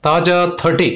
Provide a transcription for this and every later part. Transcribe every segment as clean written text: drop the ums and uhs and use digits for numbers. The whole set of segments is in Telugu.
తాజా 30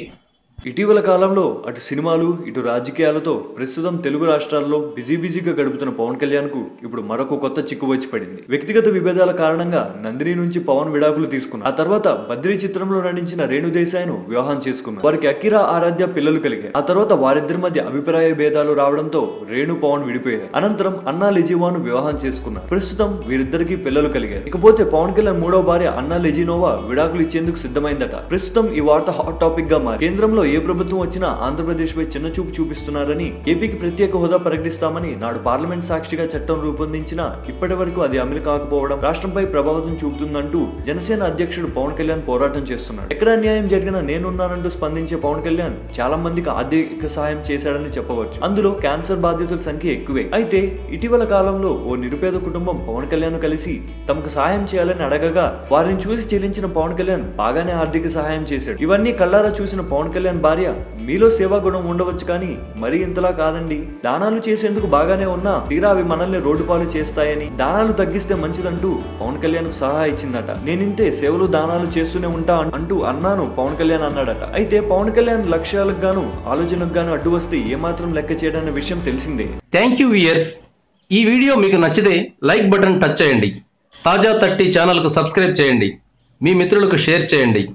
ఇటీవల కాలంలో అటు సినిమాలు ఇటు రాజకీయాలతో ప్రస్తుతం తెలుగు రాష్ట్రాల్లో బిజీగా గడుపుతున్న పవన్ కళ్యాణ్ కు ఇప్పుడు మరొక కొత్త చిక్కు వచ్చి పడింది. వ్యక్తిగత విభేదాల కారణంగా నందిని నుంచి పవన్ విడాకులు తీసుకున్నారు. ఆ తర్వాత బద్రీ చిత్రంలో నటించిన రేణు దేశాయ్ను వివాహం చేసుకున్నారు. వారికి అకిరా ఆరాధ్య పిల్లలు కలిగారు. ఆ తర్వాత వారిద్దరి మధ్య అభిప్రాయ భేదాలు రావడంతో రేణు పవన్ విడిపోయారు. అనంతరం అన్నా లెజినోవాను వివాహం చేసుకున్నారు. ప్రస్తుతం వీరిద్దరికి పిల్లలు కలిగారు. ఇకపోతే పవన్ కళ్యాణ్ మూడవ భార్య అన్నా లెజినోవా విడాకులు ఇచ్చేందుకు సిద్ధమైందట. ప్రస్తుతం ఈ వార్త హాట్ టాపిక్ గా మారి కేంద్రంలో ఏ ప్రభుత్వం వచ్చినా ఆంధ్రప్రదేశ్ పై చిన్న చూపు చూపిస్తున్నారని, ఏపీకి ప్రత్యేక హోదా ప్రకటిస్తామని నాడు పార్లమెంట్ సాక్షిగా చట్టం రూపొందించినా ఇప్పటి వరకు అది అమలు కాకపోవడం రాష్ట్రంపై ప్రభావితం చూపుతుందంటూ జనసేన అధ్యక్షుడు పవన్ కళ్యాణ్ పోరాటం చేస్తున్నాడు. ఎక్కడ అన్యాయం జరిగినా నేనున్నానంటూ స్పందించే పవన్ కళ్యాణ్ చాలా మందికి ఆర్థిక సహాయం చేశాడని చెప్పవచ్చు. అందులో క్యాన్సర్ బాధితుల సంఖ్య ఎక్కువే. అయితే ఇటీవల కాలంలో ఓ నిరుపేద కుటుంబం పవన్ కళ్యాణ్ కలిసి తమకు సహాయం చేయాలని అడగగా వారిని చూసి చెల్లించిన పవన్ కళ్యాణ్ బాగానే ఆర్థిక సహాయం చేశాడు. ఇవన్నీ కళ్ళారా చూసిన పవన్ కళ్యాణ్ భార్య, మీలో సేవా గుణం ఉండవచ్చు కానీ మరీ ఇంతలా కాదండి, దానాలు చేసేందుకు బాగానే ఉన్నా తీరా అవి మనల్ని రోడ్డు పాలు చేస్తాయని, దానాలు తగ్గిస్తే మంచిదంటూ పవన్ కళ్యాణ్ కు సలహా ఇచ్చిందట. నేనింతే సేవలు దానాలు చేస్తూనే ఉంటా అంటూ అన్నాను పవన్ కళ్యాణ్ అన్నాడట. అయితే పవన్ కళ్యాణ్ లక్ష్యాలకు గాను ఆలోచనకు గాను అడ్డు వస్తే ఏమాత్రం లెక్క చేయడన్న విషయం తెలిసిందే. Thank you viewers. ఈ వీడియో మీకు నచ్చితే లైక్ బటన్ టచ్ చేయండి. తాజా 30 ఛానల్కు సబ్స్క్రైబ్ చేయండి. మీ మిత్రులకు షేర్ చేయండి.